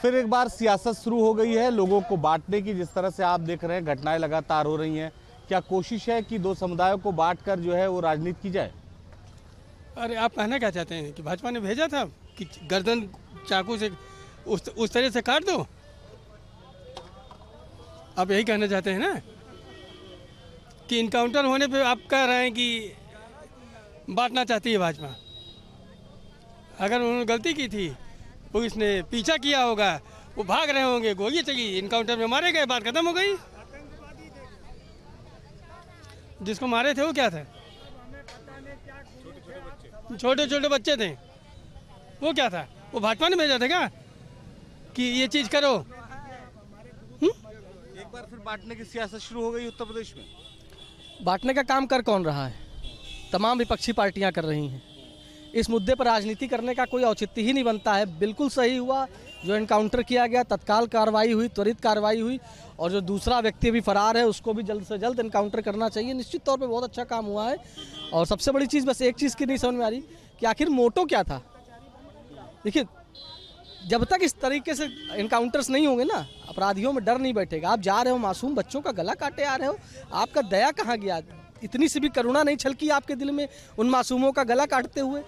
फिर एक बार सियासत शुरू हो गई है लोगों को बांटने की। जिस तरह से आप देख रहे हैं घटनाएं लगातार हो रही हैं, क्या कोशिश है कि दो समुदायों को बांटकर जो है वो राजनीति की जाए? अरे आप कहना क्या चाहते हैं कि भाजपा ने भेजा था कि गर्दन चाकू से उस तरह से काट दो? आप यही कहना चाहते हैं ना कि इनकाउंटर होने पे आप कह रहे हैं कि बांटना चाहती है भाजपा। अगर उन्होंने गलती की थी, पुलिस ने पीछा किया होगा, वो भाग रहे होंगे, गोली चली, इनकाउंटर में मारे गए, बात खत्म हो गई। जिसको मारे थे वो क्या था? छोटे छोटे बच्चे थे। वो क्या था? वो भाजपा ने भेजा था क्या कि ये चीज करो? एक बार फिर बांटने की सियासत शुरू हो गई उत्तर प्रदेश में। बांटने का काम कर कौन रहा है? तमाम विपक्षी पार्टियां कर रही हैं। इस मुद्दे पर राजनीति करने का कोई औचित्य ही नहीं बनता है। बिल्कुल सही हुआ जो इनकाउंटर किया गया, तत्काल कार्रवाई हुई, त्वरित कार्रवाई हुई, और जो दूसरा व्यक्ति भी फरार है उसको भी जल्द से जल्द इनकाउंटर करना चाहिए। निश्चित तौर पे बहुत अच्छा काम हुआ है। और सबसे बड़ी चीज़ बस एक चीज़ की नहीं समझ में आ रही कि आखिर मोटो क्या था। देखिए, जब तक इस तरीके से इनकाउंटर्स नहीं होंगे ना, अपराधियों में डर नहीं बैठेगा। आप जा रहे हो, मासूम बच्चों का गला काटे आ रहे हो, आपका दया कहाँ गया? इतनी सी भी करुणा नहीं छलकी आपके दिल में उन मासूमों का गला काटते हुए?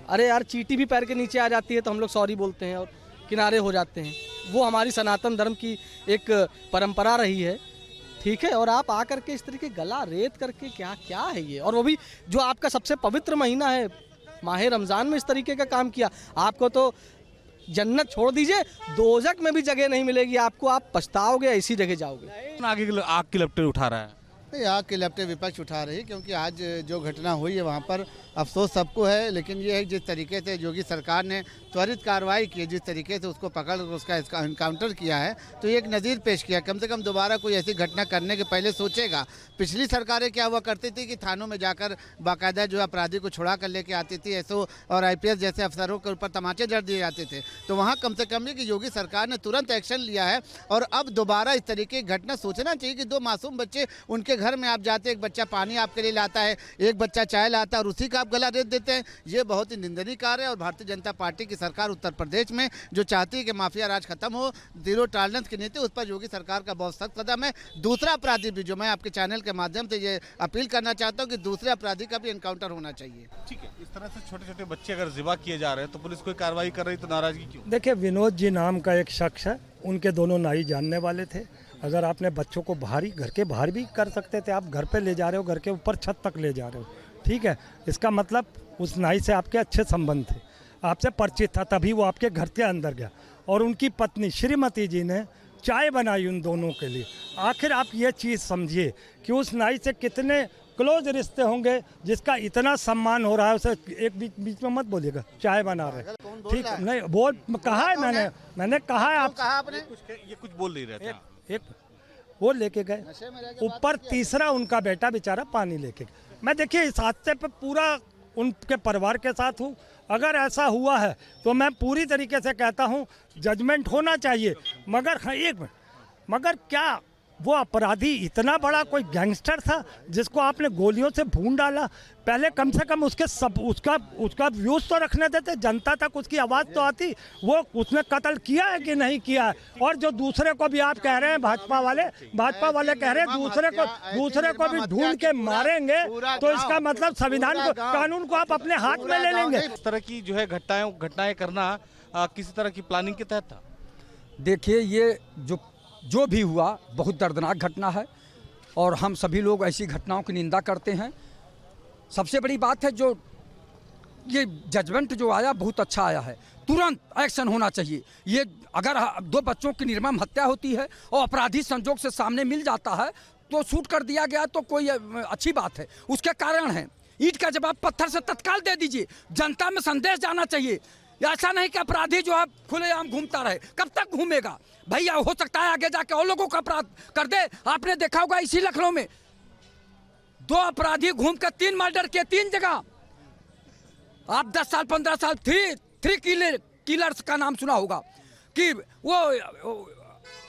अरे यार, चींटी भी पैर के नीचे आ जाती है तो हम लोग सॉरी बोलते हैं और किनारे हो जाते हैं। वो हमारी सनातन धर्म की एक परंपरा रही है, ठीक है। और आप आकर के इस तरीके गला रेत करके क्या है ये? और वो भी जो आपका सबसे पवित्र महीना है, माह रमज़ान में इस तरीके का काम किया। आपको तो जन्नत छोड़ दीजिए, दोजख में भी जगह नहीं मिलेगी आपको। आप पछताओगे, ऐसी जगह जाओगे। आगे आग की लपटें उठा रहा है। आग की लपटें विपक्ष उठा रही है, क्योंकि आज जो घटना हुई है वहाँ पर अफसोस सबको है। लेकिन ये है जिस तरीके से योगी सरकार ने त्वरित कार्रवाई की, जिस तरीके से उसको पकड़ उसका इनकाउंटर किया है, तो ये एक नज़ीर पेश किया। कम से कम दोबारा कोई ऐसी घटना करने के पहले सोचेगा। पिछली सरकारें क्या हुआ करती थी कि थानों में जाकर बाकायदा जो अपराधी को छुड़ा कर लेके आती थी, एसओ और आईपीएस जैसे अफसरों के ऊपर तमाचे जड़ दिए जाते थे। तो वहाँ कम से कम ये कि योगी सरकार ने तुरंत एक्शन लिया है। और अब दोबारा इस तरीके की घटना सोचना चाहिए कि दो मासूम बच्चे, उनके घर में आप जाते, एक बच्चा पानी आपके लिए लाता है, एक बच्चा चाय लाता है, और उसी का आप गला रेत देते हैं। ये बहुत ही निंदनीय कार्य है। और भारतीय जनता पार्टी की सरकार उत्तर प्रदेश में जो चाहती है कि माफिया राज खत्म हो, जीरो टॉलरेंस की नीति, उस पर योगी सरकार का बहुत सख्त कदम है। दूसरा अपराधी भी, जो मैं आपके चैनल के माध्यम से ये अपील करना चाहता हूँ कि दूसरे अपराधी का भी एनकाउंटर होना चाहिए। ठीक है, इस तरह से छोटे छोटे बच्चे अगर जिबा किए जा रहे हैं तो पुलिस कोई कार्रवाई कर रही तो नाराजगी क्यों? देखिए, विनोद जी नाम का एक शख्स है, उनके दोनों नाई जानने वाले थे। अगर आपने बच्चों को घर के बाहर भी कर सकते थे, आप घर पे ले जा रहे हो, घर के ऊपर छत तक ले जा रहे हो, ठीक है। इसका मतलब उस नाई से आपके अच्छे संबंध थे, आपसे परिचित था, तभी वो आपके घर के अंदर गया। और उनकी पत्नी श्रीमती जी ने चाय बनाई उन दोनों के लिए। आखिर आप ये चीज़ समझिए कि उस नाई से कितने क्लोज रिश्ते होंगे जिसका इतना सम्मान हो रहा है। उसे एक बीच में मत बोलिएगा, चाय बना रहे, ठीक नहीं बोल कहा है मैंने कहा है। आपने ये कुछ बोल नहीं रहे थे। एक वो लेके गए, ऊपर तीसरा उनका बेटा बेचारा पानी लेके गया। मैं देखिए इस हादसे पे पूरा उनके परिवार के साथ हूँ। अगर ऐसा हुआ है तो मैं पूरी तरीके से कहता हूँ जजमेंट होना चाहिए। मगर क्या वो अपराधी इतना बड़ा कोई गैंगस्टर था जिसको आपने गोलियों से भून डाला? पहले कम से कम उसका व्यूज तो रखने देते, जनता तक उसकी आवाज़ तो आती। वो उसने कत्ल किया है कि नहीं किया है? और जो दूसरे को भी आप कह रहे हैं, भाजपा वाले कह रहे हैं दूसरे को भी ढूंढ के मारेंगे, तो इसका मतलब संविधान को, कानून को आप अपने हाथ में ले लेंगे। इस तरह की जो है घटनाएं करना किसी तरह की प्लानिंग के तहत था? देखिए, ये जो भी हुआ बहुत दर्दनाक घटना है और हम सभी लोग ऐसी घटनाओं की निंदा करते हैं। सबसे बड़ी बात है जो ये जजमेंट जो आया बहुत अच्छा आया है। तुरंत एक्शन होना चाहिए। ये अगर दो बच्चों की निर्मम हत्या होती है और अपराधी संजोग से सामने मिल जाता है तो शूट कर दिया गया तो कोई अच्छी बात है। उसके कारण है ईंट का जवाब पत्थर से तत्काल दे दीजिए। जनता में संदेश जाना चाहिए। ऐसा नहीं कि अपराधी जो है खुलेआम घूमता रहे। कब तक घूमेगा भैया? हो सकता है आगे जाके और लोगों का अपराध कर दे। आपने देखा होगा इसी लखनऊ में 2 अपराधी घूम कर 3 मर्डर किए 3 जगह। आप 10 साल 15 साल थ्री किलर्स का नाम सुना होगा कि वो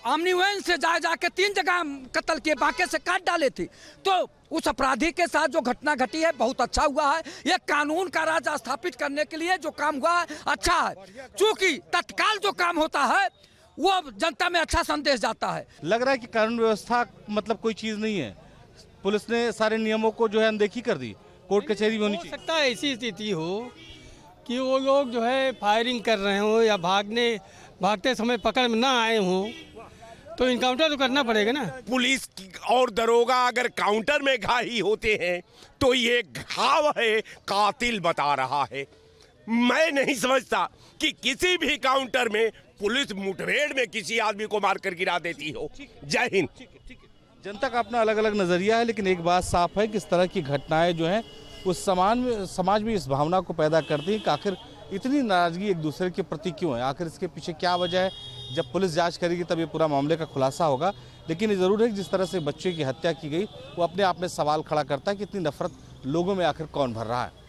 आमनीवेन से जाके 3 जगह कत्ल किए, बाकी से काट डाले थे। तो उस अपराधी के साथ जो घटना घटी है बहुत अच्छा हुआ है। ये कानून का राज स्थापित करने के लिए जो काम हुआ है अच्छा है। चूंकि तत्काल जो काम होता है वो जनता में अच्छा संदेश जाता है। लग रहा है कि कानून व्यवस्था मतलब कोई चीज नहीं है, पुलिस ने सारे नियमों को जो है अनदेखी कर दी, कोर्ट कचहरी में होनी हो चाहिए। सकता है ऐसी स्थिति हो कि वो लोग जो है फायरिंग कर रहे हो या भागते समय पकड़ में ना आए हों, तो इनकाउंटर तो करना पड़ेगा ना। पुलिस और दरोगा अगर काउंटर में घायल होते हैं तो ये घाव है, कातिल बता रहा है। मैं नहीं समझता कि किसी भी काउंटर में पुलिस मुठभेड़ में किसी आदमी को मारकर गिरा देती हो। जय हिंद। जनता का अपना अलग अलग नजरिया है, लेकिन एक बात साफ है कि इस तरह की घटनाएं जो हैं उस समाज में इस भावना को पैदा करती हैं कि आखिर इतनी नाराजगी एक दूसरे के प्रति क्यों है, आखिर इसके पीछे क्या वजह है। जब पुलिस जांच करेगी तब ये पूरा मामले का खुलासा होगा। लेकिन ये जरूर है कि जिस तरह से बच्चे की हत्या की गई वो अपने आप में सवाल खड़ा करता है कि इतनी नफरत लोगों में आखिर कौन भर रहा है।